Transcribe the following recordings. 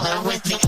color with me.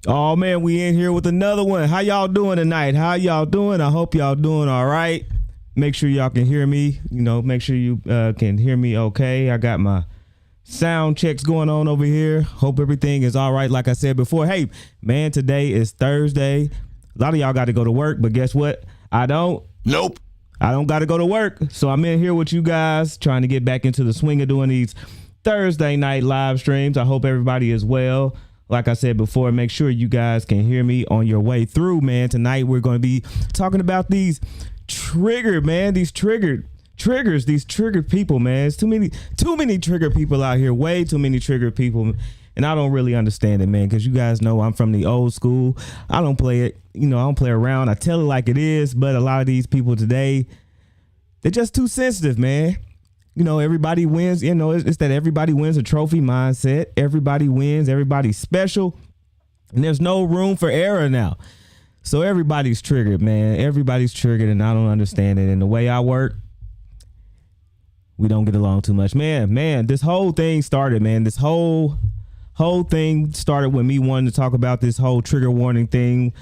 Oh man, we in here with another one. How y'all doing tonight? How y'all doing? I hope y'all doing all right. Make sure y'all can hear me. You know, make sure you can hear me okay. I got my sound checks going on over here. Hope everything is all right. Like I said before, hey man, today is Thursday. A lot of y'all got to go to work, but guess what? I don't. Nope. I don't got to go to work. So I'm in here with you guys trying to get back into the swing of doing these Thursday night live streams. I hope everybody is well. Like I said before, make sure you guys can hear me on your way through, man. Tonight, we're going to be talking about these triggered triggers, these triggered people, man. It's too many triggered people out here, way too many triggered people. And I don't really understand it, man, because you guys know I'm from the old school. I don't play it, I don't play around. I tell it like it is, but a lot of these people today, they're just too sensitive, man. Everybody wins. It's that everybody wins a trophy mindset. Everybody wins. Everybody's special. And there's no room for error now. So everybody's triggered, man. Everybody's triggered, and I don't understand it. And the way I work, we don't get along too much. Man, this whole thing started, man. This whole thing started with me wanting to talk about this whole trigger warning thing.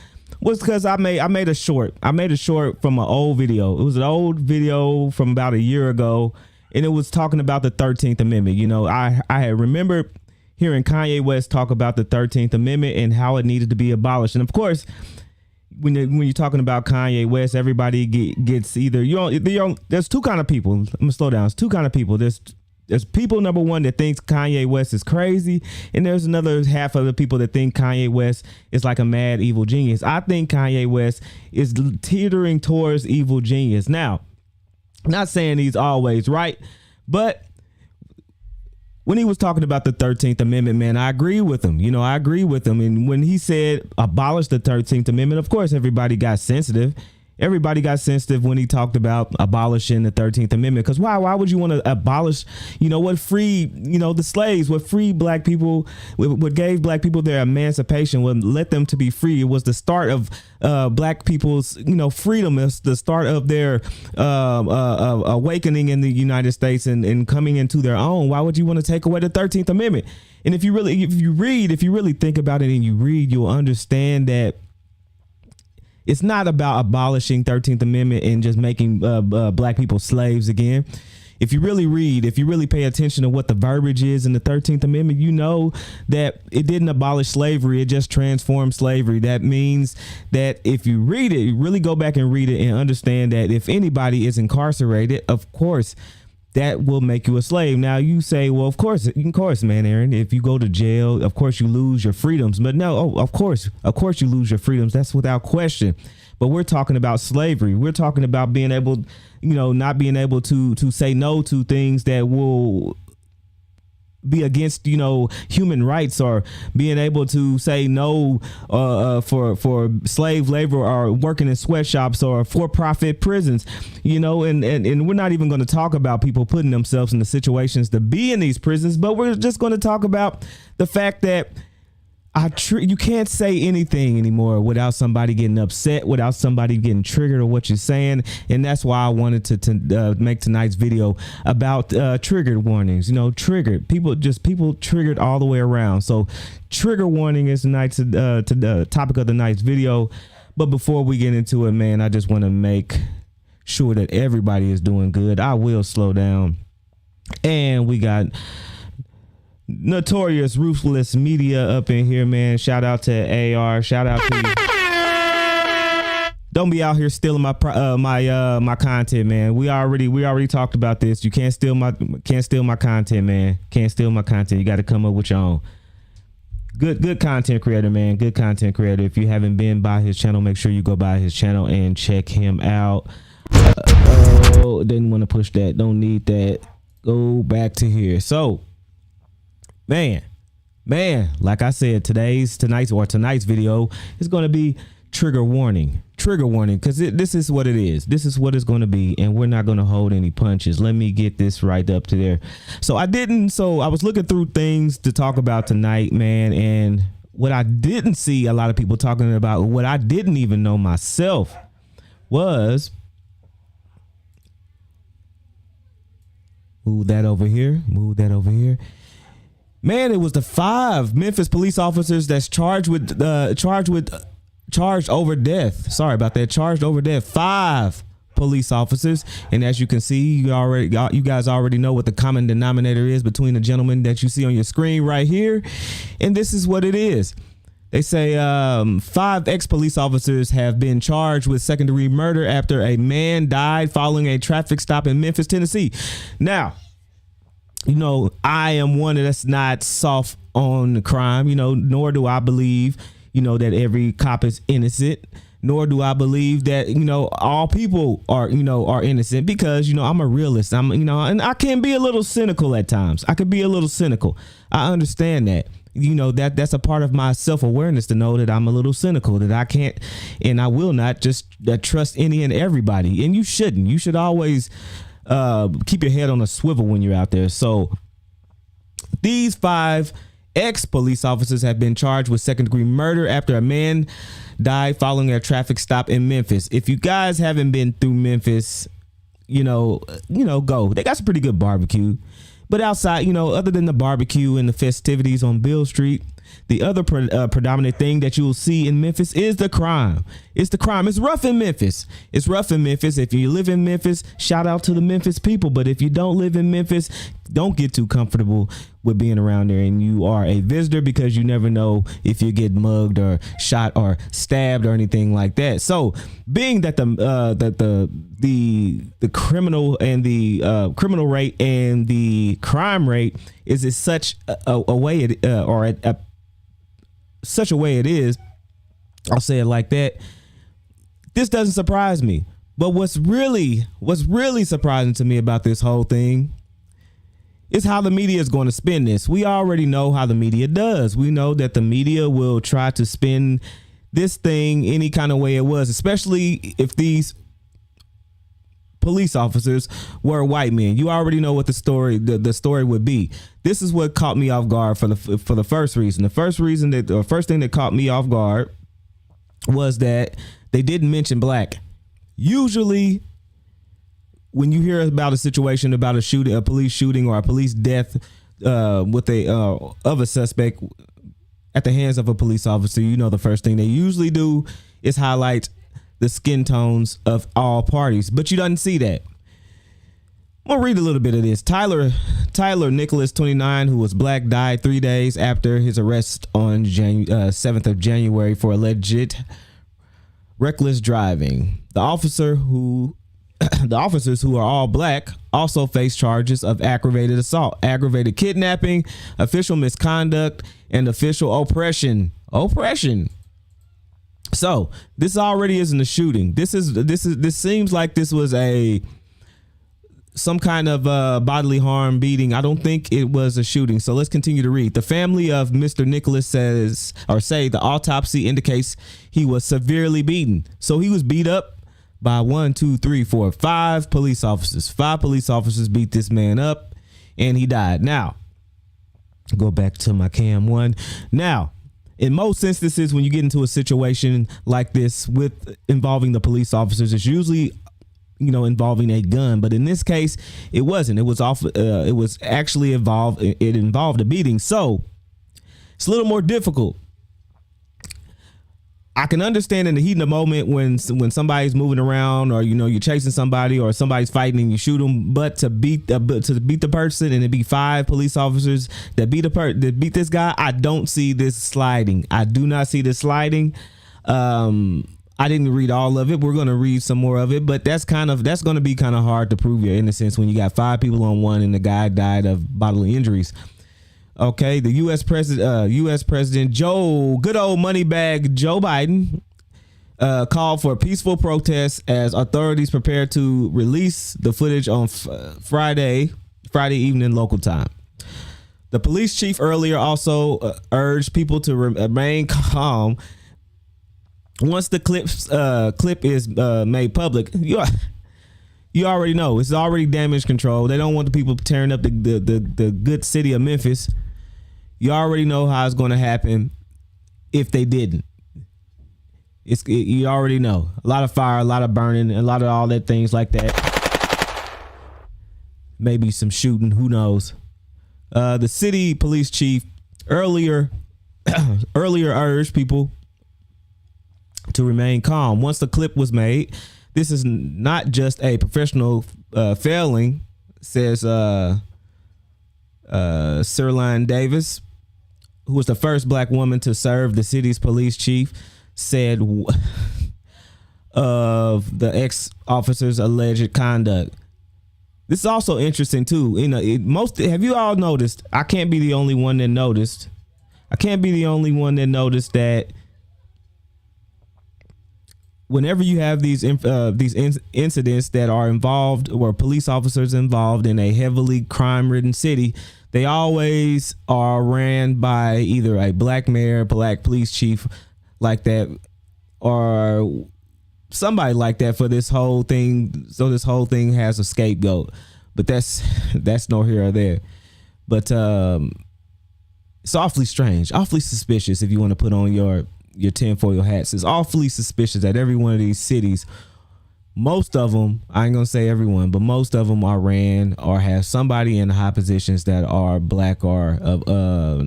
Was because I made a short. I made a short from an old video. It was an old video from about a year ago, and it was talking about the 13th Amendment. You know, I had remembered hearing Kanye West talk about the 13th Amendment and how it needed to be abolished. And of course, when you're talking about Kanye West, everybody gets either there's two kind of people. I'm gonna slow down. There's two kind of people. There's people, number one, that thinks Kanye West is crazy, and there's another half of the people that think Kanye West is like a mad evil genius. I think Kanye West is teetering towards evil genius. Now, not saying he's always right, but when he was talking about the 13th Amendment, man, I agree with him. You know, I agree with him. And when he said abolish the 13th Amendment, of course, everybody got sensitive. Everybody got sensitive when he talked about abolishing the 13th Amendment. Because why would you want to abolish, what freed, the slaves, what freed black people, what gave black people their emancipation, what led them to be free. It was the start of black people's, freedom. It's the start of their awakening in the United States and coming into their own. Why would you want to take away the 13th Amendment? And if you really think about it and you read, you'll understand that it's not about abolishing 13th Amendment and just making black people slaves again. If you really read, if you really pay attention to what the verbiage is in the 13th Amendment, you know that it didn't abolish slavery. It just transformed slavery. That means that if you read it, you really go back and read it and understand that if anybody is incarcerated, of course, that will make you a slave. Now you say, well, of course, man, Aaron, if you go to jail, of course you lose your freedoms. But no, of course you lose your freedoms. That's without question. But we're talking about slavery. We're talking about being able, not being able to say no to things that will be against, human rights, or being able to say no for slave labor or working in sweatshops or for-profit prisons, and we're not even going to talk about people putting themselves in the situations to be in these prisons, but we're just going to talk about the fact that you can't say anything anymore without somebody getting upset, without somebody getting triggered or what you're saying. And that's why I wanted to make tonight's video about triggered warnings. Triggered people triggered all the way around. So trigger warning is tonight's the topic of the night's video. But before we get into it, man, I just want to make sure that everybody is doing good. I will slow down. And we got Notorious Ruthless Media up in here, man. Shout out to AR. Shout out to you. Don't be out here stealing my content, man. We already talked about this. You can't steal my content, man. Can't steal my content. You got to come up with your own. Good content creator, man. Good content creator. If you haven't been by his channel, make sure you go by his channel and check him out. Didn't want to push that. Don't need that. Go back to here. So, Man, like I said, tonight's video is going to be trigger warning, because this is what it is. This is what it's going to be, and we're not going to hold any punches. Let me get this right up to there. So I was looking through things to talk about tonight, man, and what I didn't see a lot of people talking about, what I didn't even know myself, was move that over here. Man, it was the 5 Memphis police officers that's charged over death. Sorry about that. Charged over death. 5 police officers. And as you can see, you guys already know what the common denominator is between the gentleman that you see on your screen right here. And this is what it is. They say 5 ex-police officers have been charged with second-degree murder after a man died following a traffic stop in Memphis, Tennessee. Now, I am one that's not soft on crime, nor do I believe, that every cop is innocent, nor do I believe that, all people are innocent, because, I'm a realist. And I can be a little cynical at times. I could be a little cynical. I understand that. That's a part of my self-awareness, to know that I'm a little cynical, that I can't and I will not just trust any and everybody. And you shouldn't. You should always keep your head on a swivel when you're out there. So these 5 Ex-police officers have been charged with second-degree murder after a man died following a traffic stop in Memphis. If you guys haven't been through Memphis, go. They got some pretty good barbecue. But outside, other than the barbecue and the festivities on Beale Street, the other predominant thing that you will see in Memphis is the crime. It's the crime. It's rough in Memphis. It's rough in Memphis. If you live in Memphis, shout out to the Memphis people. But if you don't live in Memphis, don't get too comfortable with being around there, and you are a visitor, because you never know if you get mugged or shot or stabbed or anything like that. So, being that the criminal and the criminal rate and the crime rate is at such a way such a way it is, I'll say it like that, this doesn't surprise me. But what's really surprising to me about this whole thing is how the media is going to spin this. We already know how the media does. We know that the media will try to spin this thing any kind of way it was, especially if these police officers were white men. You already know what the story would be. This is what caught me off guard for the first reason. The first thing that caught me off guard was that they didn't mention black. Usually, when you hear about a situation, about a police shooting or a police death with a suspect at the hands of a police officer, the first thing they usually do is highlight the skin tones of all parties. But you don't see that. I'm gonna read a little bit of this. Tyler Nicholas, 29, who was black, died 3 days after his arrest on 7th of January for alleged reckless driving. The officers who are all black also face charges of aggravated assault, aggravated kidnapping, official misconduct, and official oppression. So this already isn't a shooting. This seems like this was some kind of bodily harm beating. I don't think it was a shooting. So let's continue to read. The family of Mr. Nicholas say the autopsy indicates he was severely beaten. So he was beat up by 5 police officers. 5 police officers beat this man up and he died. Now, go back to my cam one. Now, in most instances, when you get into a situation like this involving the police officers, it's usually involving a gun, but in this case, it wasn't. It was involved a beating, so it's a little more difficult. I can understand in the heat of the moment when somebody's moving around, or you're chasing somebody, or somebody's fighting and you shoot them. But to beat the person, and to be 5 police officers that beat this guy, I don't see this sliding. I do not see this sliding. I didn't read all of it. We're going to read some more of it, but that's going to be kind of hard to prove your innocence when you got 5 people on one and the guy died of bodily injuries. Okay, the U.S. President good old moneybag Joe Biden called for a peaceful protest as authorities prepare to release the footage on Friday evening local time. The police chief earlier also urged people to remain calm once the clip is made public. You already know it's already damage control. They don't want the people tearing up the good city of Memphis. You already know how it's going to happen if they didn't. You already know. A lot of fire, a lot of burning, a lot of all that things like that. Maybe some shooting. Who knows? The city police chief earlier urged people to remain calm. Once the clip was made, this is not just a professional failing, says Sirline Davis, who was the first black woman to serve the city's police chief, said of the ex-officer's alleged conduct. This is also interesting too. Have you all noticed? I can't be the only one that noticed. That whenever you have these incidents that are involved, or police officers involved in a heavily crime-ridden city, they always are ran by either a black mayor, black police chief like that, or somebody like that for this whole thing. So this whole thing has a scapegoat, but that's no here or there. But It's awfully strange, awfully suspicious. If you want to put on your tinfoil hats, it's awfully suspicious that every one of these cities, most of them, I ain't gonna say everyone, but most of them are ran or have somebody in high positions that are black or of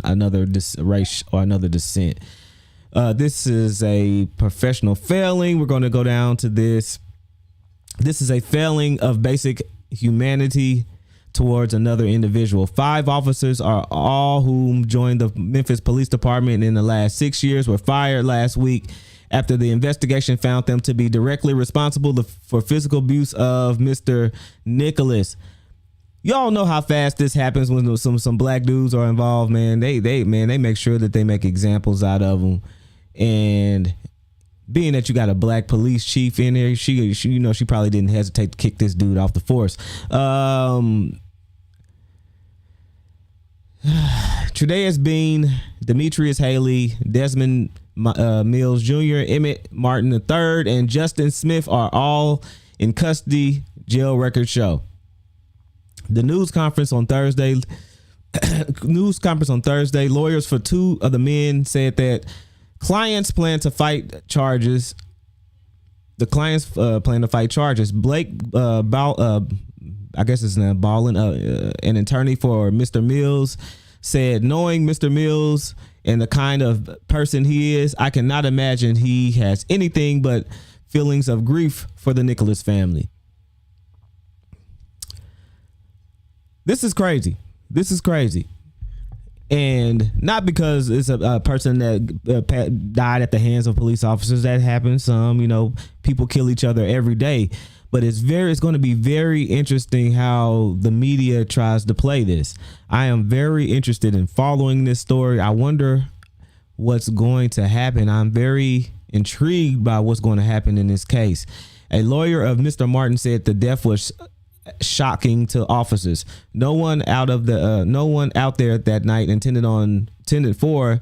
another race or another descent. This is a professional failing. We're going to go down to this. This is a failing of basic humanity towards another individual. 5 officers are all whom joined the Memphis Police Department in the last 6 years were fired last week after the investigation found them to be directly responsible for physical abuse of Mr. Nicholas. Y'all know how fast this happens when some black dudes are involved, man. They make sure that they make examples out of them. And being that you got a black police chief in there, she probably didn't hesitate to kick this dude off the force. Tre'Davious Bean, Demetrius Haley, Desmond Mills Jr., Emmett Martin III, and Justin Smith are all in custody, jail records show. The news conference on Thursday, lawyers for 2 of the men said that clients plan to fight charges. The clients plan to fight charges. Blake I guess it's not Ballin, an attorney for Mr. Mills, said, knowing Mr. Mills and the kind of person he is, I cannot imagine he has anything but feelings of grief for the Nicholas family. This is crazy. And not because it's a person that died at the hands of police officers. That happens. People kill each other every day. But it's going to be very interesting how the media tries to play this. I am very interested in following this story. I wonder what's going to happen. I'm very intrigued by what's going to happen in this case. A lawyer of Mr. Martin said the death was shocking to officers. No one out there that night intended for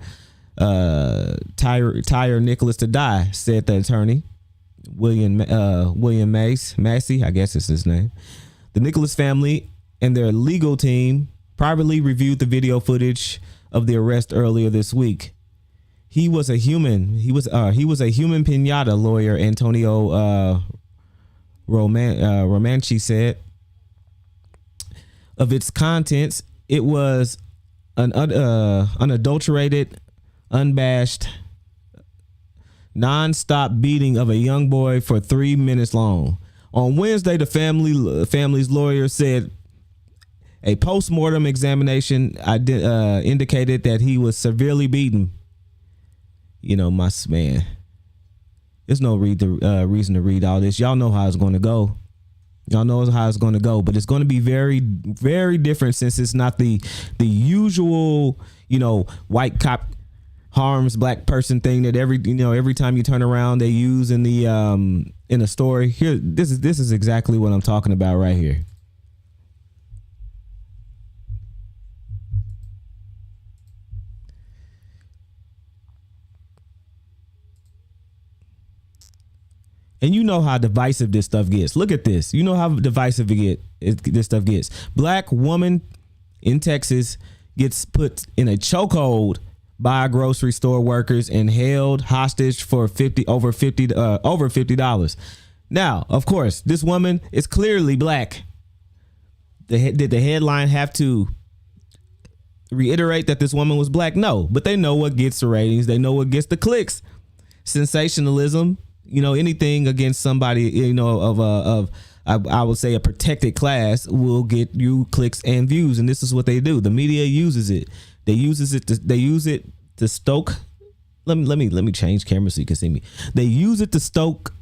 Tyre Nicholas to die, said the attorney. William Massey, I guess is his name. The Nicholas family and their legal team privately reviewed the video footage of the arrest earlier this week. He was a human. He was a human pinata, lawyer Antonio Romanchi said. Of its contents, it was an unadulterated, unabashed, non-stop beating of a young boy for 3 minutes long. On Wednesday, the family's lawyer said a post-mortem examination indicated that he was severely beaten. My man, there's no reason to read all this. Y'all know how it's going to go. But it's going to be very, very different since it's not the usual, white cop harms black person thing that every time you turn around they use in a story. Here, this is exactly what I'm talking about right here. And you know how divisive this stuff gets. Look at this. You know how divisive this stuff gets. Black woman in Texas gets put in a chokehold by grocery store workers and held hostage for over $50. Now, of course, this woman is clearly black. Did the headline have to reiterate that this woman was black? No, but they know what gets the ratings. They know what gets the clicks. Sensationalism. Anything against somebody, I would say a protected class will get you clicks and views. And this is what they do. The media uses it. They use it to stoke. Let me change camera so you can see me. They use it to stoke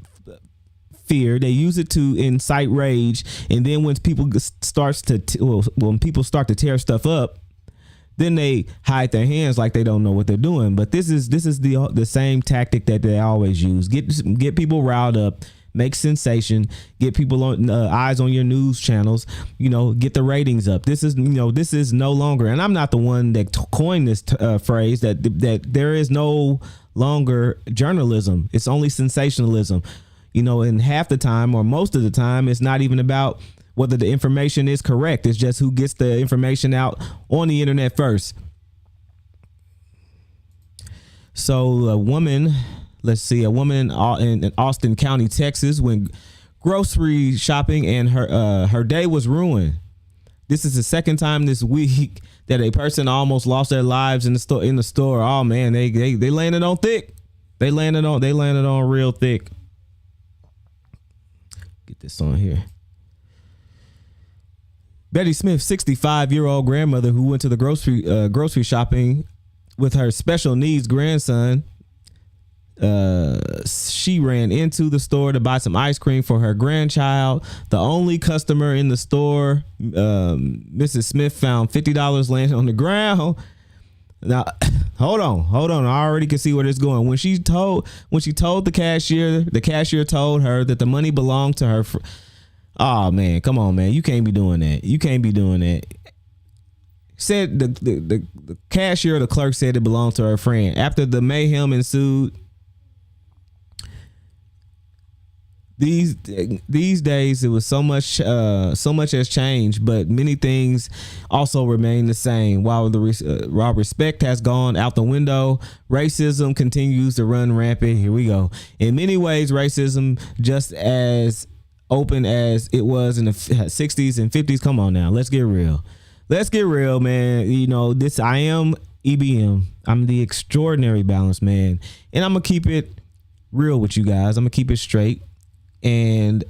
fear. They use it to incite rage. And then when people start to tear stuff up, then they hide their hands like they don't know what they're doing. But this is the same tactic that they always use. Get people riled up, make sensation, get people on eyes on your news channels, get the ratings up. This is no longer, and I'm not the one that coined this phrase, that there is no longer journalism. It's only sensationalism. And half the time or most of the time, it's not even about whether the information is correct. It's just who gets the information out on the internet first. So a woman in Austin County, Texas, went grocery shopping and her day was ruined. This is the second time this week that a person almost lost their lives in the store. Oh man, they landed on thick. They landed on real thick. Get this on here. Betty Smith, 65-year-old grandmother who went to the grocery shopping with her special needs grandson. She ran into the store to buy some ice cream for her grandchild. The only customer in the store, Mrs. Smith, found $50 laying on the ground. Now, hold on. I already can see where this is going. When she told the cashier told her that the money belonged to her. Oh man, come on, man. You can't be doing that. Said the cashier, the clerk said it belonged to her friend. After the mayhem ensued, these days it was so much has changed, but many things also remain the same. While respect has gone out the window, racism continues to run rampant. Here we go. In many ways, racism just as open as it was in the 60s and 50s. Come on now, let's get real, man. You know this. I am EBM. I'm the extraordinary balanced man, and I'm gonna keep it real with you guys. I'm gonna keep it straight. And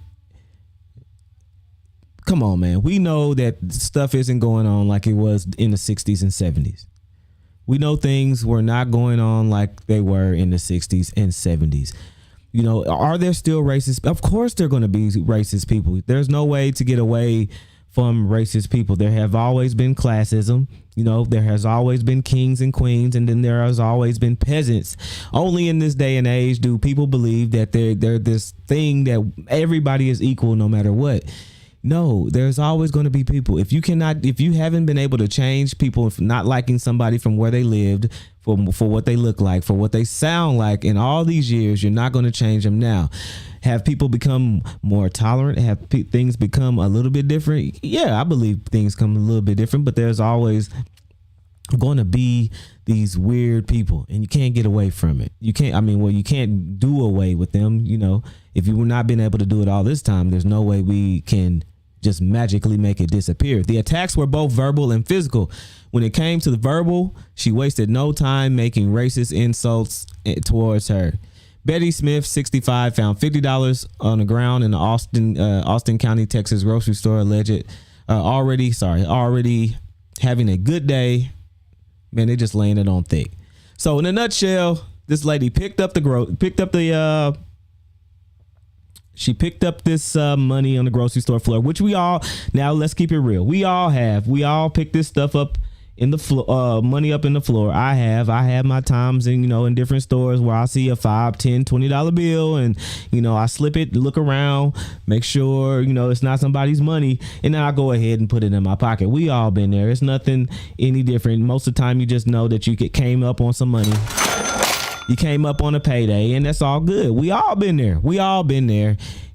come on, man. We know that stuff isn't going on like it was in the 60s and 70s. We know things were not going on like they were in the 60s and 70s. You know, are there still racist? Of course there are going to be racist people. There's no way to get away from racist people. There have always been classism. You know, there has always been kings and queens, and then there has always been peasants. Only in this day and age do people believe that they're this thing that everybody is equal no matter what. No, there's always going to be people. If you haven't been able to change people not liking somebody from where they lived, for what they look like, for what they sound like in all these years, you're not going to change them now. Have people become more tolerant? Have things become a little bit different? Yeah, I believe things come a little bit different, but there's always going to be these weird people, and you can't get away from it. You can't do away with them. You know, if you were not been able to do it all this time, there's no way we can just magically make it disappear. The attacks were both verbal and physical. When it came to the verbal, she wasted no time making racist insults towards her. Betty Smith, 65, found $50 on the ground in the Austin County, Texas grocery store. Already having a good day. Man, they just laying it on thick. So in a nutshell, this lady picked up this money on the grocery store floor, which now let's keep it real. We all pick this stuff up in the floor, money up in the floor. I have my times in different stores where I see a $5, $10, $20 bill, and I slip it, look around, make sure it's not somebody's money, and then I go ahead and put it in my pocket. We all been there. It's nothing any different. Most of the time you just know that you came up on some money. You came up on a payday, and that's all good. We all been there.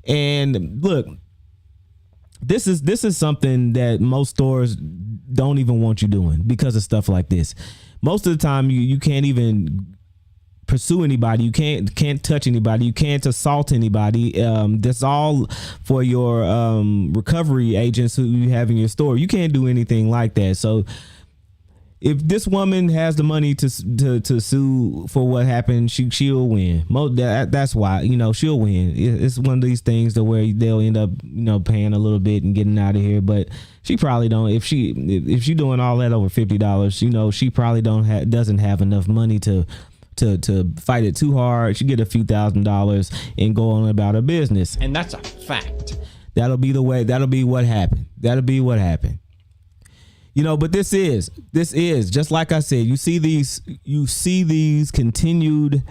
And look, this is something that most stores don't even want you doing because of stuff like this. Most of the time you can't even pursue anybody. You can't touch anybody. You can't assault anybody. That's all for your recovery agents who you have in your store. You can't do anything like that. So if this woman has the money to sue for what happened, she'll win. That's why she'll win. It's one of these things to where they'll end up paying a little bit and getting out of here. But she probably don't. If she doing all that over $50, she probably doesn't have enough money to fight it too hard. She get a few $1,000s and go on about her business. And that's a fact. That'll be the way. That'll be what happened. But this is just like I said. You see these continued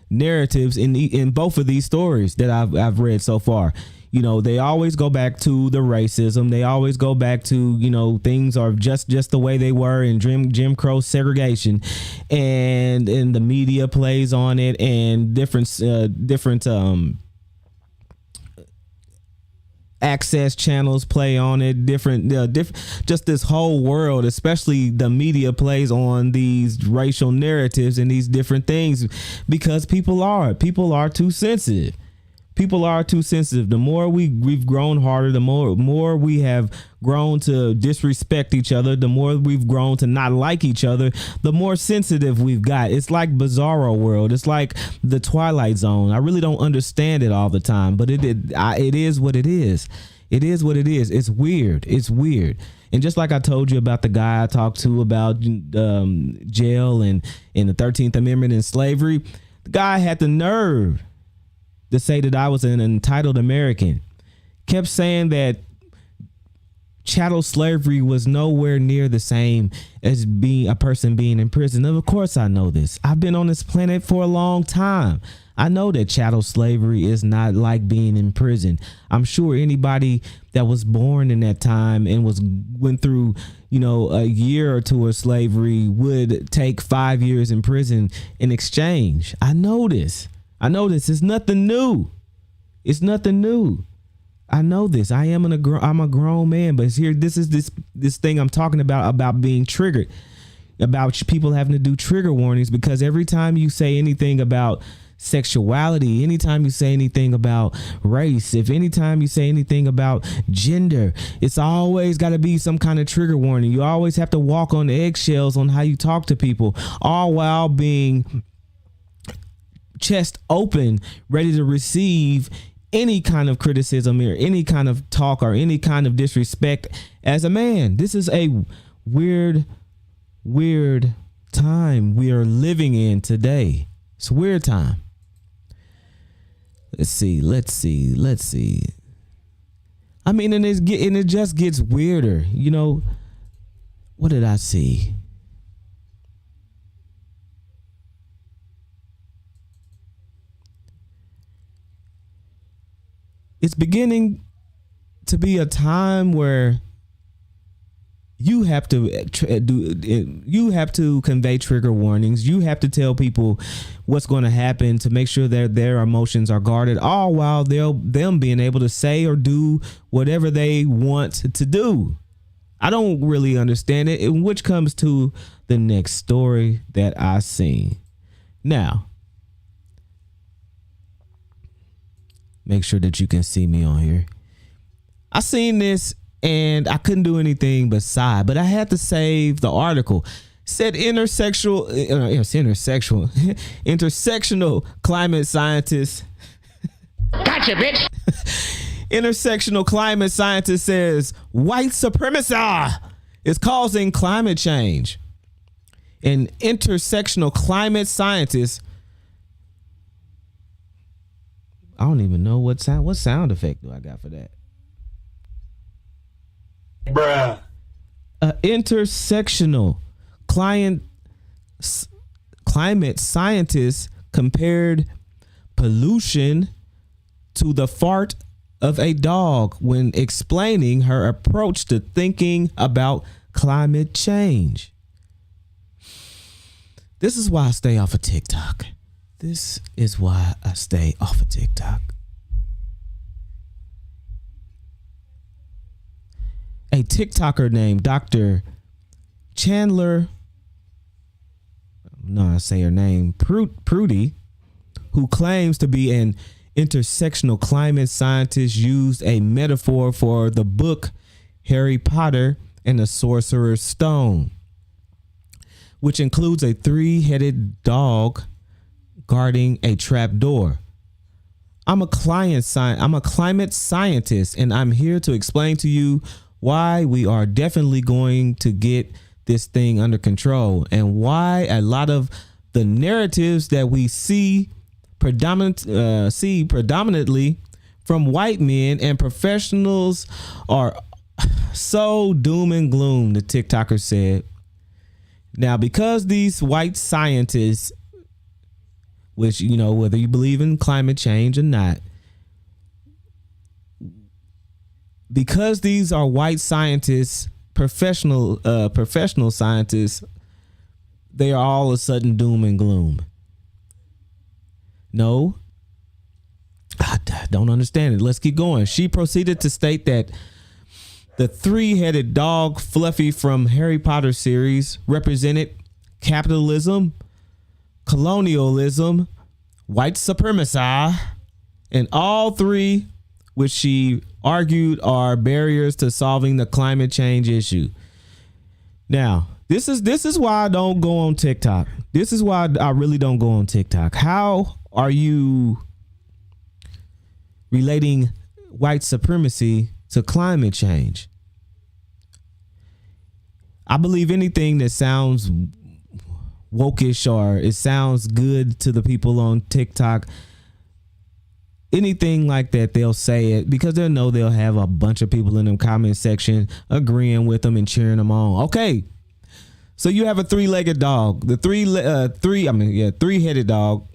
narratives in both of these stories that I've read so far. They always go back to the racism. They always go back to things are just the way they were in Jim Crow segregation, and the media plays on it, and different access channels play on it, different just this whole world, especially the media plays on these racial narratives and these different things because people are too sensitive. People are too sensitive. The more we've grown harder, the more we have grown to disrespect each other, the more we've grown to not like each other, the more sensitive we've got. It's like Bizarro World. It's like the Twilight Zone. I really don't understand it all the time, but it is what it is. It is what it is. It's weird. It's weird. And just like I told you about the guy I talked to about jail and in the 13th Amendment and slavery, the guy had the nerve to say that I was an entitled American. Kept saying that chattel slavery was nowhere near the same as being a person being in prison. Of course I know this. I've been on this planet for a long time. I know that chattel slavery is not like being in prison. I'm sure anybody that was born in that time and went through, a year or two of slavery would take 5 years in prison in exchange. I know this. It's nothing new. It's nothing new. I know this. I'm a grown man, but this is this thing I'm talking about being triggered, about people having to do trigger warnings, because every time you say anything about sexuality, anytime you say anything about race, anytime you say anything about gender, it's always got to be some kind of trigger warning. You always have to walk on eggshells on how you talk to people, all while being chest open, ready to receive any kind of criticism or any kind of talk or any kind of disrespect as a man. This is a weird time we are living in today. It's a weird time. Let's see. I mean, and it just gets weirder. What did I see? It's beginning to be a time where you have to convey trigger warnings. You have to tell people what's going to happen to make sure that their emotions are guarded, all while them being able to say or do whatever they want to do. I don't really understand it, which comes to the next story that I seen. Now, make sure that you can see me on here. I seen this and I couldn't do anything but sigh, but I had to save the article. Said intersectional climate scientist. Gotcha, bitch. Intersectional climate scientist says white supremacy is causing climate change. An intersectional climate scientist. I don't even know what sound effect do I got for that. Bruh. Intersectional climate scientist compared pollution to the fart of a dog when explaining her approach to thinking about climate change. This is why I stay off of TikTok. This is why I stay off of TikTok. A TikToker named Dr. Chandler, I say her name, Prudy, who claims to be an intersectional climate scientist, used a metaphor for the book Harry Potter and the Sorcerer's Stone, which includes a 3-headed dog guarding a trap door. I'm a climate scientist, and I'm here to explain to you why we are definitely going to get this thing under control, and why a lot of the narratives that we see predominantly from white men and professionals are so doom and gloom, the TikToker said. Now, because these white scientists, which, whether you believe in climate change or not, because these are white scientists, professional scientists, they are all of a sudden doom and gloom. No, don't understand it. Let's keep going. She proceeded to state that the three-headed dog Fluffy from Harry Potter series represented capitalism, colonialism, white supremacy, and all three, which she argued are barriers to solving the climate change issue. Now, this is why I don't go on TikTok. This is why I really don't go on TikTok. How are you relating white supremacy to climate change? I believe anything that sounds wokish or it sounds good to the people on TikTok, anything like that, they'll say it because they know they'll have a bunch of people in the comment section agreeing with them and cheering them on. Okay. So you have a three-legged dog, the three-headed dog,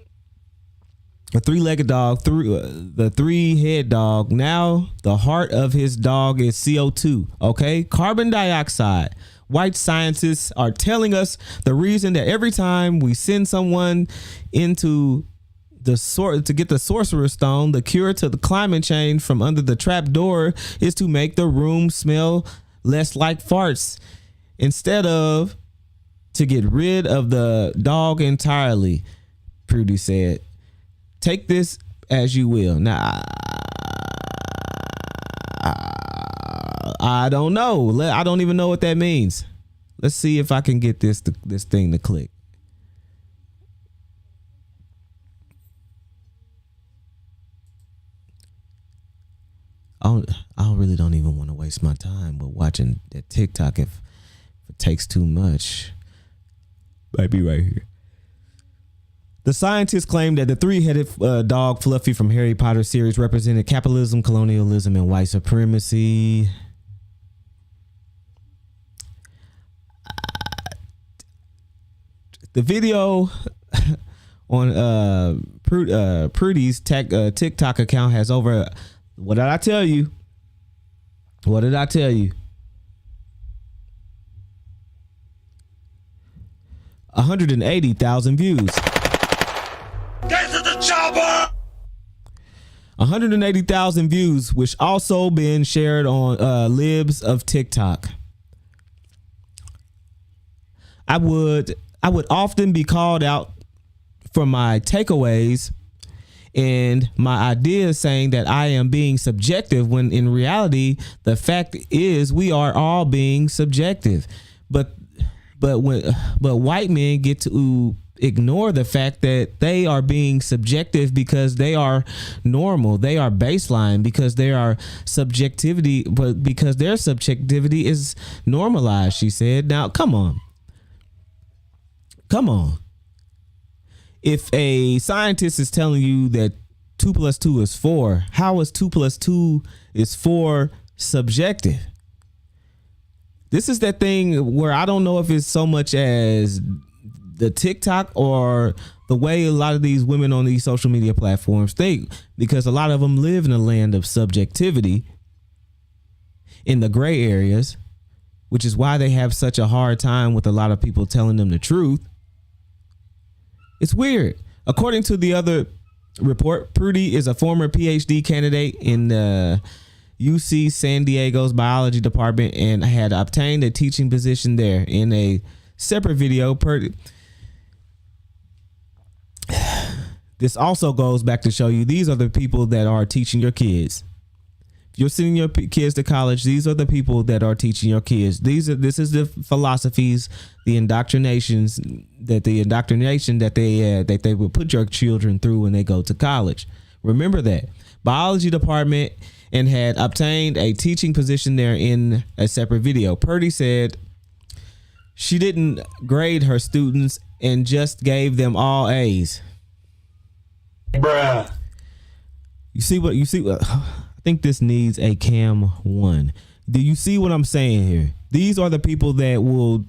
a three-legged dog, the three-head dog. Now the heart of his dog is CO2. Okay. Carbon dioxide. White scientists are telling us the reason that every time we send someone into to get the Sorcerer's Stone, the cure to the climate change from under the trap door is to make the room smell less like farts instead of to get rid of the dog entirely. Prudy said, take this as you will. Now, I don't know. I don't even know what that means. Let's see if I can get this thing to click. I really don't even want to waste my time with watching that TikTok if it takes too much. Might be right here. The scientists claim that the three-headed dog Fluffy from Harry Potter series represented capitalism, colonialism, and white supremacy. The video on Prudy's TikTok account has over. What did I tell you? What did I tell you? 180,000 views. Get to the chopper! 180,000 views, which also been shared on libs of TikTok. I would often be called out for my takeaways and my ideas, saying that I am being subjective, when in reality the fact is we are all being subjective. But white men get to ignore the fact that they are being subjective because they are normal, they are baseline, because they are subjectivity, but because their subjectivity is normalized, she said. Now, come on. If a scientist is telling you that 2 + 2 is 4, how is 2 + 2 is 4 subjective? This is that thing where I don't know if it's so much as the TikTok or the way a lot of these women on these social media platforms think, because a lot of them live in a land of subjectivity in the gray areas, which is why they have such a hard time with a lot of people telling them the truth. It's weird. According to the other report, Prudy is a former PhD candidate in the UC San Diego's biology department and had obtained a teaching position there. In a separate video, this also goes back to show you these are the people that are teaching your kids. If you're sending your kids to college, these are the people that are teaching your kids. This is the philosophies, the indoctrination that they will put your children through when they go to college. Remember that. Biology department, and had obtained a teaching position there. In a separate video, Purdy said she didn't grade her students and just gave them all A's. Bruh. You see what I think this needs a cam 1. Do you see what I'm saying here? These are the people that will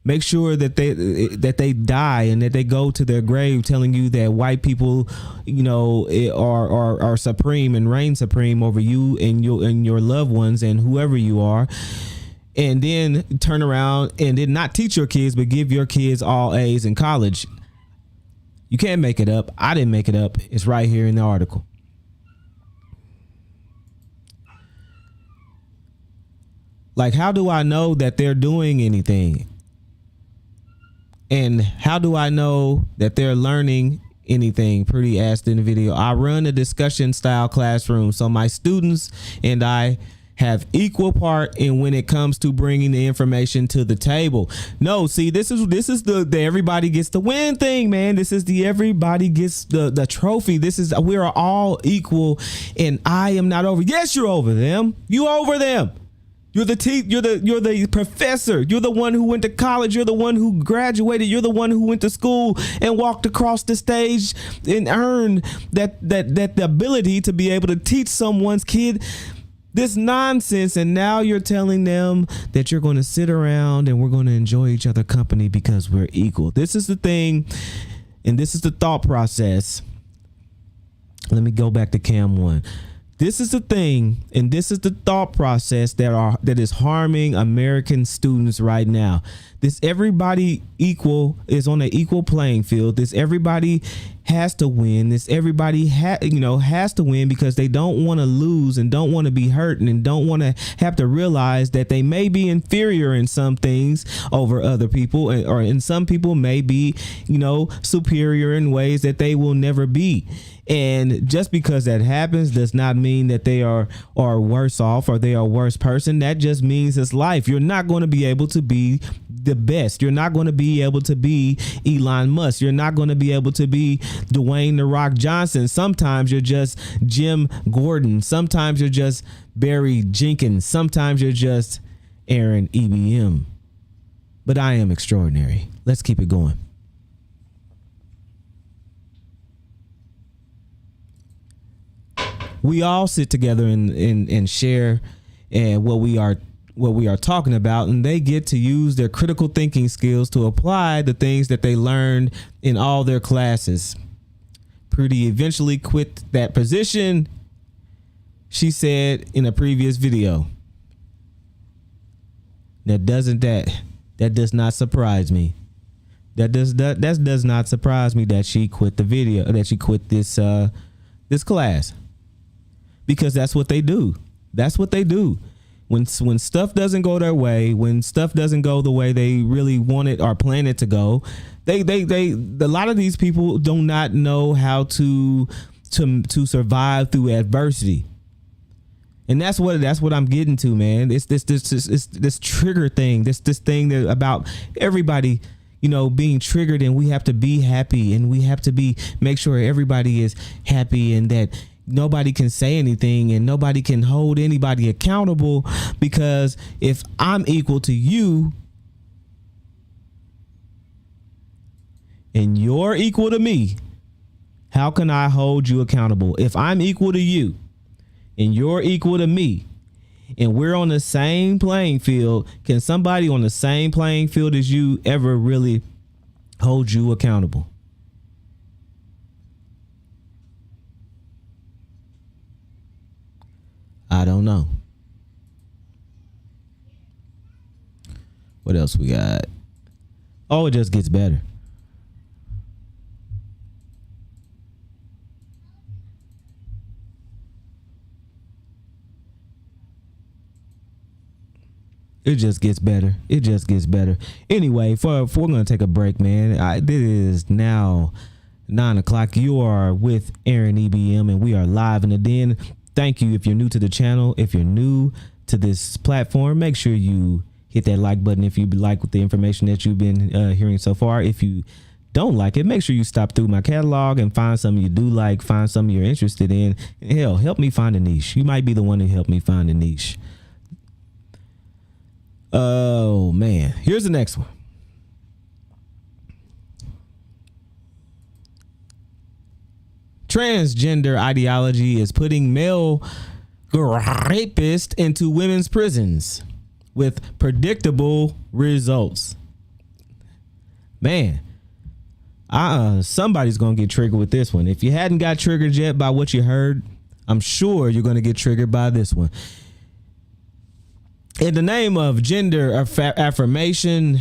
make sure that they die and that they go to their grave telling you that white people, are supreme and reign supreme over you and your loved ones and whoever you are, and then turn around and did not teach your kids but give your kids all A's in college. You can't make it up. I didn't make it up. It's right here in the article. Like, how do I know that they're doing anything? And how do I know that they're learning anything? Pretty asked in the video. I run a discussion style classroom, so my students and I have equal part in when it comes to bringing the information to the table. No, see, this is the everybody gets the win thing, man. This is the everybody gets the trophy. This is, we are all equal, and I am not over. Yes, you're over them. You over them. You're the professor. You're the one who went to college. You're the one who graduated. You're the one who went to school and walked across the stage and earned that the ability to be able to teach someone's kid this nonsense. And now you're telling them that you're going to sit around and we're going to enjoy each other company because we're equal. This is the thing, and this is the thought process. Let me go back to Cam 1. This is the thing, and this is the thought process that is harming American students right now. This everybody equal is on an equal playing field. This everybody has to win. This everybody has to win because they don't want to lose and don't want to be hurt and don't want to have to realize that they may be inferior in some things over other people, or in some people may be, superior in ways that they will never be. And just because that happens does not mean that they are worse off or they are a worse person. That just means it's life. You're not going to be able to be the best. You're not going to be able to be Elon Musk. You're not going to be able to be Dwayne "The Rock" Johnson. Sometimes you're just Jim Gordon. Sometimes you're just Barry Jenkins. Sometimes you're just Aaron EBM. But I am extraordinary. Let's keep it going. We all sit together and share what we are talking about, and they get to use their critical thinking skills to apply the things that they learned in all their classes. Pretty eventually quit that position, she said in a previous video. That does not surprise me. That does not surprise me that she quit the video, that she quit this class. Because that's what they do. That's what they do. When stuff doesn't go their way, when stuff doesn't go the way they really want it or plan it to go, a lot of these people do not know how to survive through adversity. And that's what I'm getting to, man. It's this trigger thing. This thing that about everybody, being triggered, and we have to be happy, and we have to make sure everybody is happy, and that nobody can say anything and nobody can hold anybody accountable, because if I'm equal to you and you're equal to me, how can I hold you accountable? If I'm equal to you and you're equal to me and we're on the same playing field, can somebody on the same playing field as you ever really hold you accountable? I don't know. What else we got? Oh, it just gets better. It just gets better. It just gets better. Anyway, for we're gonna take a break, man. This is now 9:00. You are with Aaron EBM, and we are live in the den. Thank you if you're new to the channel. If you're new to this platform, make sure you hit that like button if you like the information that you've been hearing so far. If you don't like it, make sure you stop through my catalog and find something you do like, find something you're interested in. Hell, help me find a niche. You might be the one to help me find a niche. Oh, man. Here's the next one. Transgender ideology is putting male rapists into women's prisons with predictable results. Man, somebody's going to get triggered with this one. If you hadn't got triggered yet by what you heard, I'm sure you're going to get triggered by this one. In the name of gender affirmation,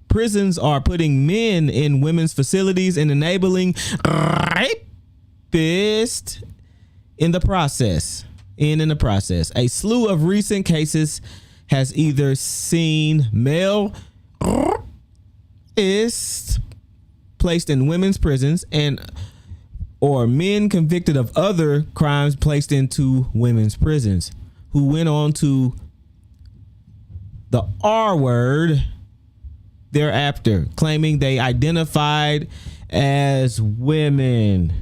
prisons are putting men in women's facilities and enabling rapists in the process. in the process. A slew of recent cases has either seen male is placed in women's prisons and or men convicted of other crimes placed into women's prisons who went on to the R word thereafter, claiming they identified as women.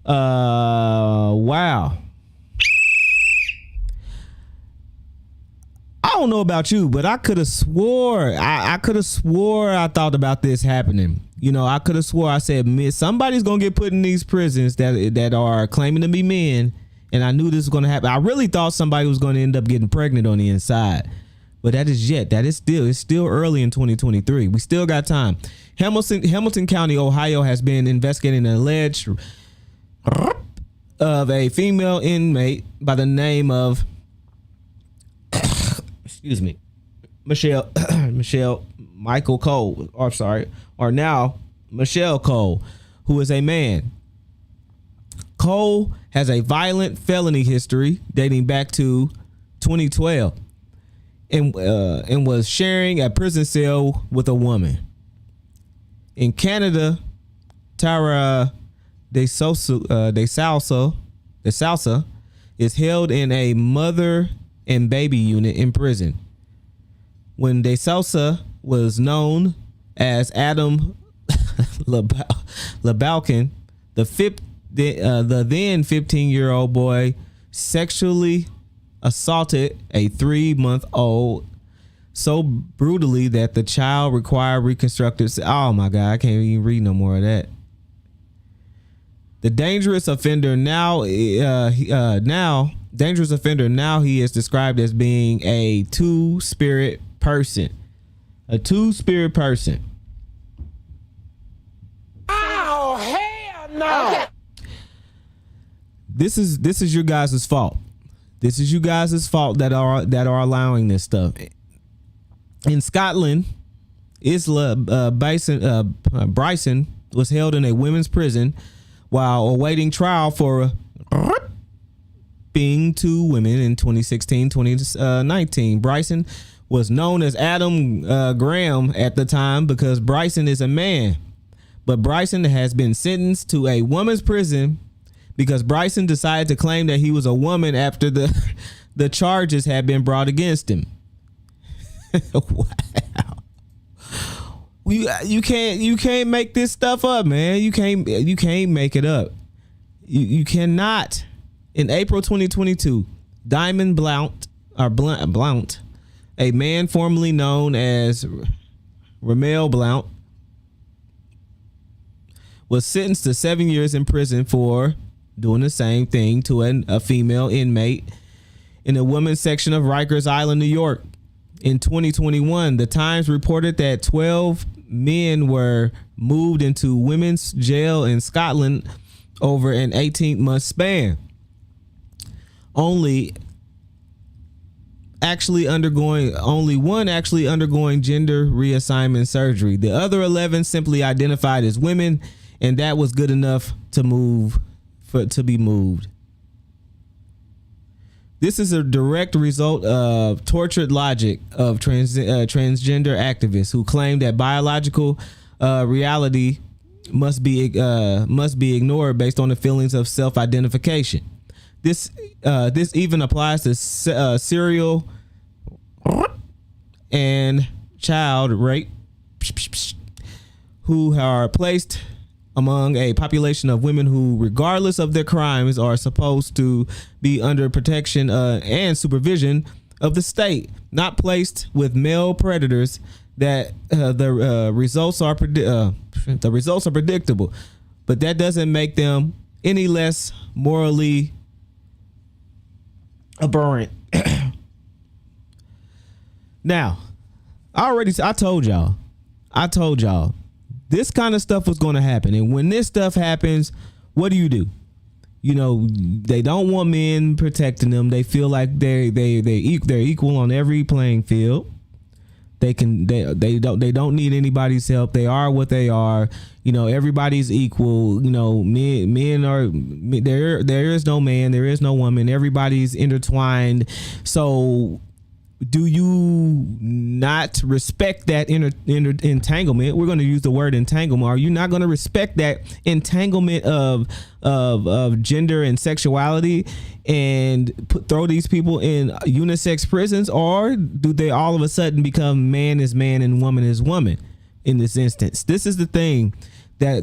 Wow. I don't know about you, but I could have swore I could have swore I thought about this happening. You know, I could have swore I said somebody's gonna get put in these prisons that are claiming to be men, and I knew this was gonna happen. I really thought somebody was gonna end up getting pregnant on the inside, but it's still early in 2023. We still got time. Hamilton County, Ohio, has been investigating an alleged of a female inmate by the name of Michelle Michael Cole, or now Michelle Cole, who is a man. Cole has a violent felony history dating back to 2012 and was sharing a prison cell with a woman. In Canada, Tara de Salsa is held in a mother and baby unit in prison. When De Salsa was known as Adam LeBalkin, the then 15-year-old boy sexually assaulted a 3-month-old so brutally that the child required reconstructive. Oh my God, I can't even read no more of that. The dangerous offender now he is described as being a two-spirit person. Oh, hell no. Okay. This is your guys' fault. This is you guys' fault that are allowing this stuff. In Scotland, Isla Bryson was held in a women's prison while awaiting trial for being two women in 2016-2019. Bryson was known as Adam Graham at the time because Bryson is a man. But Bryson has been sentenced to a woman's prison because Bryson decided to claim that he was a woman after the charges had been brought against him. Wow. You can't make this stuff up, man. You can't make it up. You cannot. In April 2022, Diamond Blount, a man formerly known as Ramel Blount, was sentenced to 7 years in prison for doing the same thing to a female inmate in the women's section of Rikers Island, New York. In 2021, the Times reported that 12 men were moved into women's jail in Scotland over an 18-month span. Only one actually undergoing gender reassignment surgery. The other 11 simply identified as women, and that was good enough to be moved. This is a direct result of tortured logic of transgender activists who claim that biological reality must be ignored based on the feelings of self-identification. This even applies to serial and child rape, who are placed among a population of women who, regardless of their crimes, are supposed to be under protection and supervision of the state, not placed with male predators. That the results are predictable, but that doesn't make them any less morally abhorrent. Now, I told y'all this kind of stuff was going to happen, and when this stuff happens, what do? You know, they don't want men protecting them. They feel like they're equal on every playing field. They don't need anybody's help. They are what they are. You know, everybody's equal. You know, men are there. There is no man. There is no woman. Everybody's intertwined. So, do you not respect that entanglement? We're going to use the word entanglement. Are you not going to respect that entanglement of gender and sexuality and throw these people in unisex prisons? Or do they all of a sudden become man is man and woman is woman in this instance? This is the thing that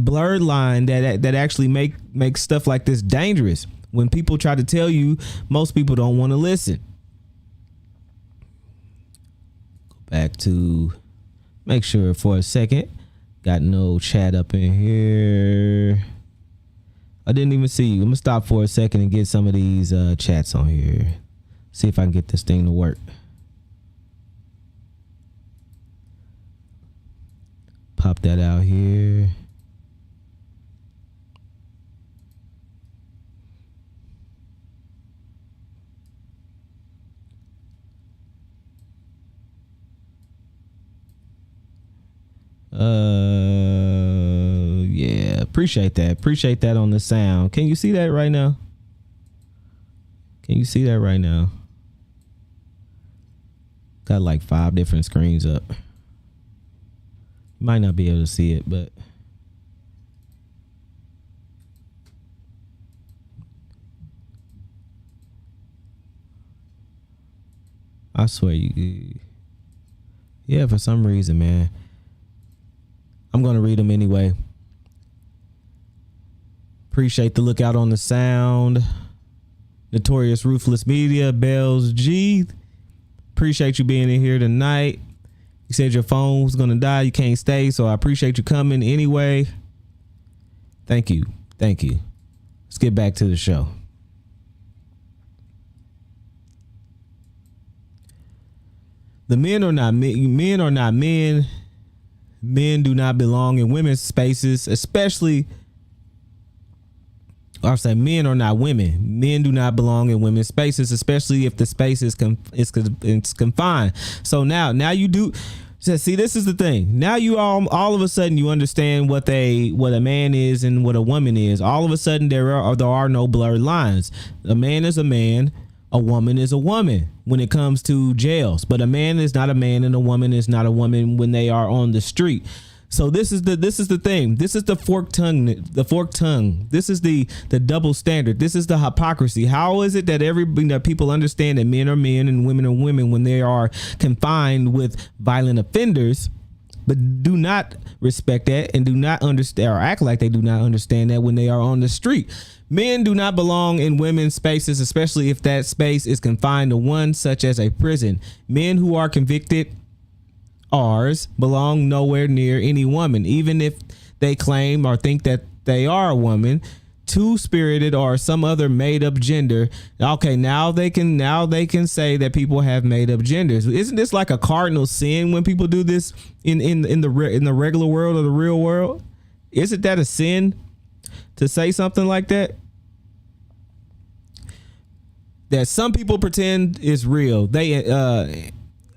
blurred line that actually makes stuff like this dangerous. When people try to tell you, most people don't want to listen. Go back to make sure for a second. Got no chat up in here. I didn't even see you. I'm gonna stop for a second and get some of these chats on here. See if I can get this thing to work. Pop that out here. Yeah, appreciate that on the sound. Can you see that right now? Got like 5 different screens up. You might not be able to see it, but I swear yeah, for some reason, man. I'm going to read them anyway. Appreciate the lookout on the sound. Notorious Ruthless Media, Bells G. Appreciate you being in here tonight. You said your phone was going to die. You can't stay. So I appreciate you coming anyway. Thank you. Let's get back to the show. The men are not men. Men do not belong in women's spaces, especially. I'll say men are not women. Men do not belong in women's spaces, especially if the space is confined. So now you do. See, this is the thing. Now you all of a sudden you understand what a man is and what a woman is. All of a sudden there are no blurred lines. A man is a man. A woman is a woman when it comes to jails, but a man is not a man and a woman is not a woman when they are on the street. So this is the thing. This is the forked tongue. This is the double standard. This is the hypocrisy. How is it that people understand that men are men and women are women when they are confined with violent offenders, but do not respect that and do not understand or act like they do not understand that when they are on the street? Men do not belong in women's spaces, especially if that space is confined to one such as a prison. Men who are convicted belong nowhere near any woman, even if they claim or think that they are a woman, two-spirited or some other made-up gender. Okay, now they can say that people have made-up genders. Isn't this like a cardinal sin when people do this in the regular world or the real world? Isn't that a sin to say something like that? That some people pretend is real. The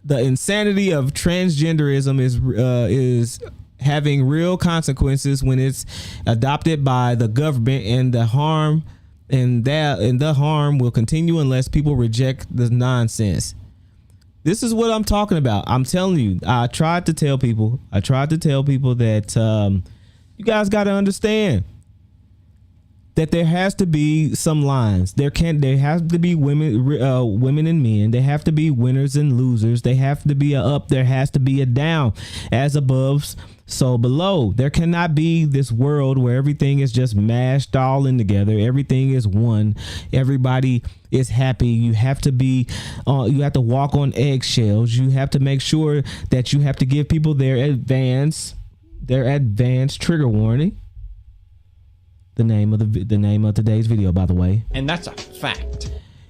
insanity of transgenderism is having real consequences when it's adopted by the government, and the harm will continue unless people reject the nonsense. This is what I'm talking about. I'm telling you, I tried to tell people that you guys got to understand that there has to be some lines. There has to be women and men. There have to be winners and losers. They have to be a up. There has to be a down. As above, so below. There cannot be this world where everything is just mashed all in together. Everything is one. Everybody is happy. You have to be. You have to walk on eggshells. You have to make sure that you have to give people their advance trigger warning. The name of today's video, by the way. And that's a fact.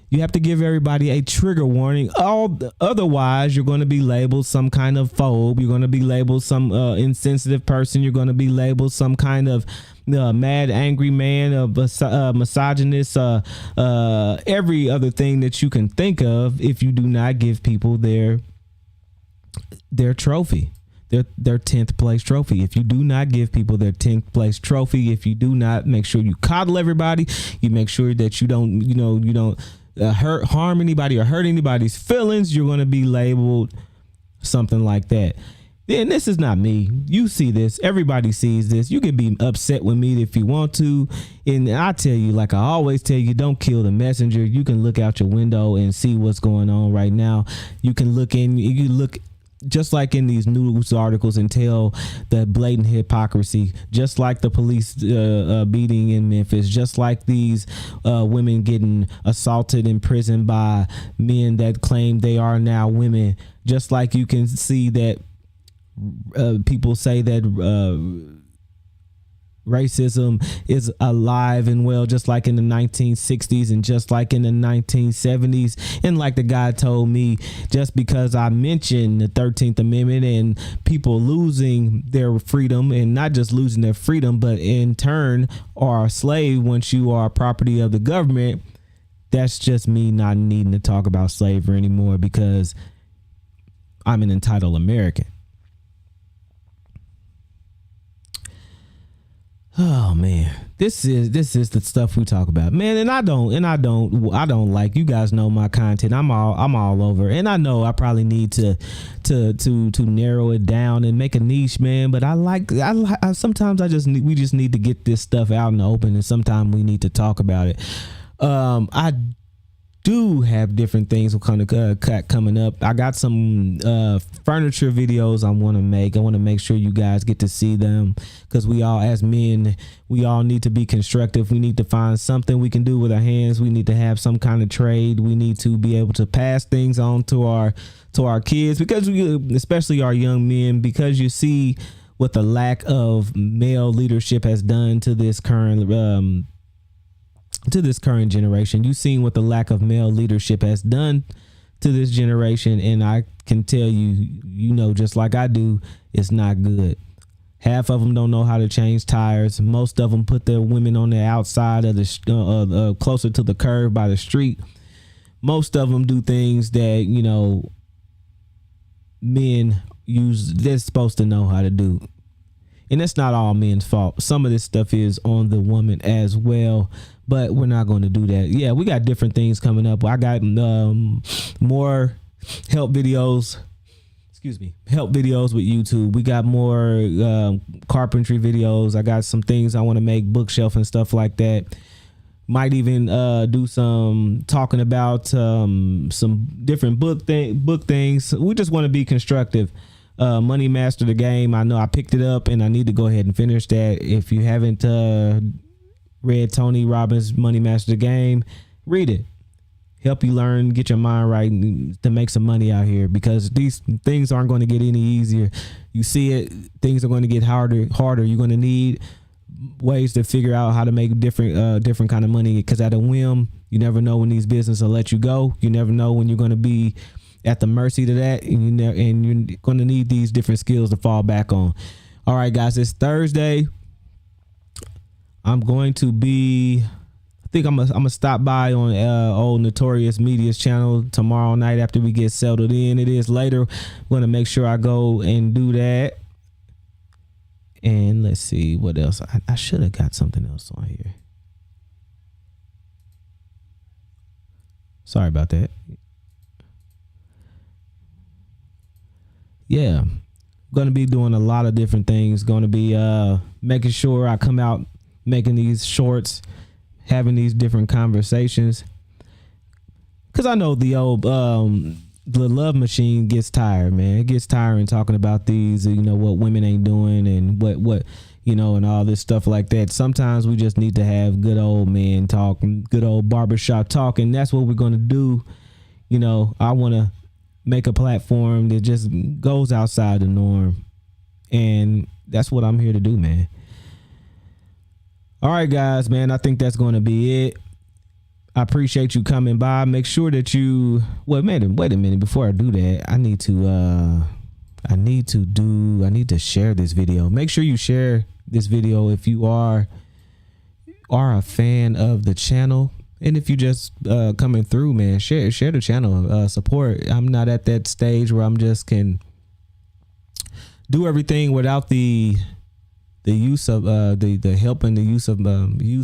You have to give everybody a trigger warning. Otherwise, you're going to be labeled some kind of phobe. You're going to be labeled some insensitive person. You're going to be labeled some kind of mad, angry man, misogynist, every other thing that you can think of if you do not give people their trophy. Their 10th place trophy. If you do not give people their 10th place trophy, if you do not make sure you coddle everybody, you make sure that you don't harm anybody or hurt anybody's feelings, you're going to be labeled something like that. Then this is not me. You see this. Everybody sees this. You can be upset with me if you want to. And I tell you, like I always tell you, don't kill the messenger. You can look out your window and see what's going on right now. You can look just like in these news articles and tell the blatant hypocrisy, just like the police beating in Memphis, just like these women getting assaulted in prison by men that claim they are now women, just like you can see that people say that racism is alive and well, just like in the 1960s and just like in the 1970s. And like the guy told me, just because I mentioned the 13th Amendment and people losing their freedom, and not just losing their freedom, but in turn are a slave once you are property of the government, that's just me not needing to talk about slavery anymore because I'm an entitled American. Oh man, this is the stuff we talk about, man. And I don't like, you guys know my content. I'm all over, and I know I probably need to narrow it down and make a niche, man. But I sometimes we just need to get this stuff out in the open, and sometimes we need to talk about it. I do have different things kind of coming up. I got some furniture videos I want to make. I want to make sure you guys get to see them, because we all, as men, we all need to be constructive. We need to find something we can do with our hands. We need to have some kind of trade. We need to be able to pass things on to our kids, because especially our young men, because you see what the lack of male leadership has done to this current generation. You've seen what the lack of male leadership has done to this generation, and I can tell you, just like I do, it's not good. Half of them don't know how to change tires. Most of them put their women on the outside of the closer to the curb by the street. Most of them do things that men they're supposed to know how to do. And that's not all men's fault. Some of this stuff is on the woman as well, but we're not going to do that. Yeah, we got different things coming up. I got more help videos with YouTube. We got more carpentry videos. I got some things I want to make, bookshelf and stuff like that. Might even do some talking about some different book things. We just want to be constructive. Money Master the Game. I know I picked it up and I need to go ahead and finish that. If you haven't read Tony Robbins' Money Master the Game, read it. Help you learn, get your mind right to make some money out here, because these things aren't going to get any easier. You see it, things are going to get harder. You're going to need ways to figure out how to make different kind of money, because at a whim, you never know when these businesses will let you go. You never know when you're going to be at the mercy to that, and you're going to need these different skills to fall back on. All right, guys, it's Thursday. I'm going to be, I think I'm gonna stop by on old Notorious Media's channel tomorrow night after we get settled in. It is later. I'm going to make sure I go and do that. And let's see what else. I should have got something else on here. Sorry about that. Yeah, going to be doing a lot of different things. Going to be making sure I come out making these shorts, having these different conversations, because I know the old the love machine gets tired, man. It gets tiring talking about these, what women ain't doing and what and all this stuff like that. Sometimes we just need to have good old man talk, good old barbershop talk, and that's what we're going to do. I want to make a platform that just goes outside the norm, and that's what I'm here to do, man. All right, guys, man, I think that's going to be it. I appreciate you coming by. Make sure that you wait a minute before I do that. I need to share this video. Make sure you share this video if you are a fan of the channel. And if you just coming through, man, share the channel, support. I'm not at that stage where I'm just can do everything without the use of the help and the use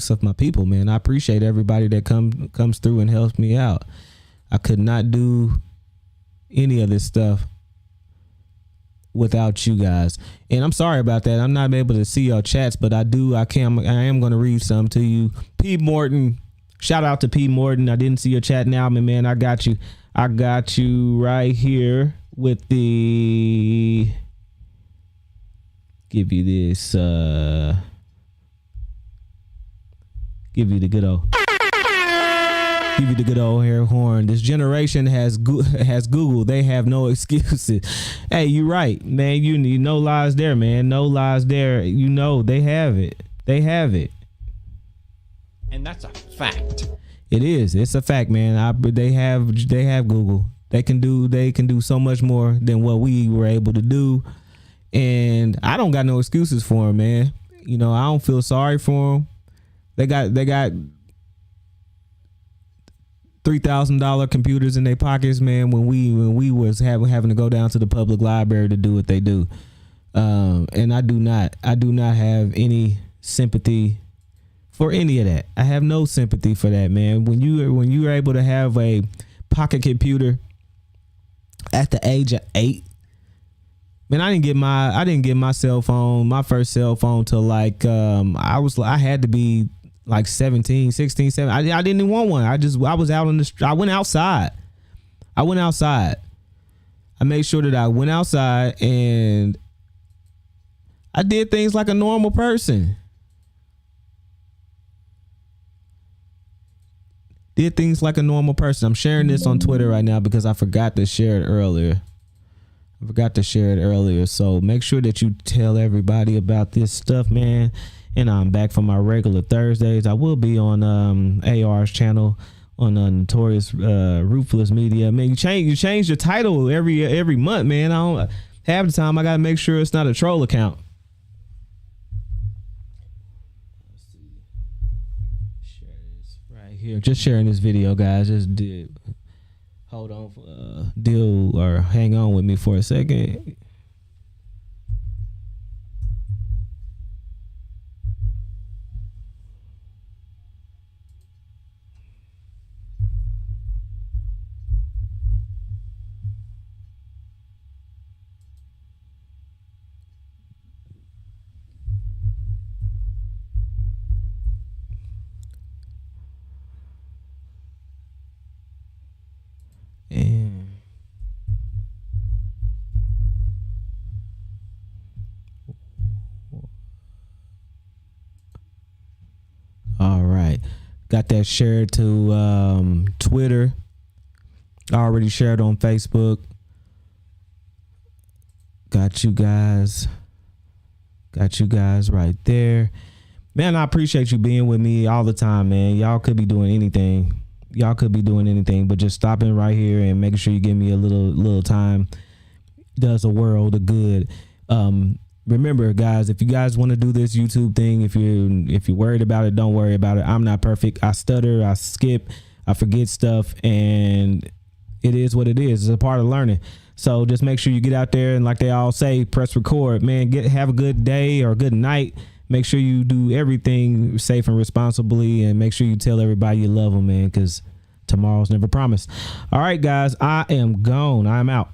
of my people, man. I appreciate everybody that comes through and helps me out. I could not do any of this stuff without you guys, and I'm sorry about that. I'm not able to see your chats, but I am going to read some to you. P Morton, shout out to P Morton. I didn't see your chat now, man. I got you right here with the. Give you this, give you the good old air horn. This generation has Google. They have no excuses. Hey, you're right, man. You no lies there, man. No lies there. You know, they have it. And that's a fact. It is. It's a fact, man. They have Google. They can do so much more than what we were able to do. And I don't got no excuses for them, man. You know, I don't feel sorry for them. They got $3,000 computers in their pockets, man. When we was having to go down to the public library to do what they do, and I do not have any sympathy for any of that. I have no sympathy for that, man. When you are able to have a pocket computer at the age of 8. Man, I didn't get my cell phone, my first cell phone till like I had to be like 17, 16, 17. I didn't even want one. I was out on the street. I went outside. I made sure that I went outside and I did things like a normal person. I'm sharing this on Twitter right now because I forgot to share it earlier. So make sure that you tell everybody about this stuff, man. And I'm back for my regular Thursdays. I will be on AR's channel on Notorious Ruthless Media. Man, you change your title every month, man. I don't half the time I gotta make sure it's not a troll account. Let's see. Share this right here. Just sharing this video, guys. Just did. Hold on, deal or hang on with me for a second. And all right, got that shared to Twitter. I already shared on Facebook. Got you guys right there, man. I appreciate you being with me all the time, man. Y'all could be doing anything. But just stopping right here and making sure you give me a little time does a world of good. Remember, guys, if you guys want to do this YouTube thing, if you're worried about it, don't worry about it. I'm not perfect. I stutter, I skip, I forget stuff, and it is what it is. It's a part of learning. So just make sure you get out there and, like they all say, press record, man. Have a good day or a good night. Make sure you do everything safe and responsibly, and make sure you tell everybody you love them, man, because tomorrow's never promised. All right, guys, I am gone. I'm out.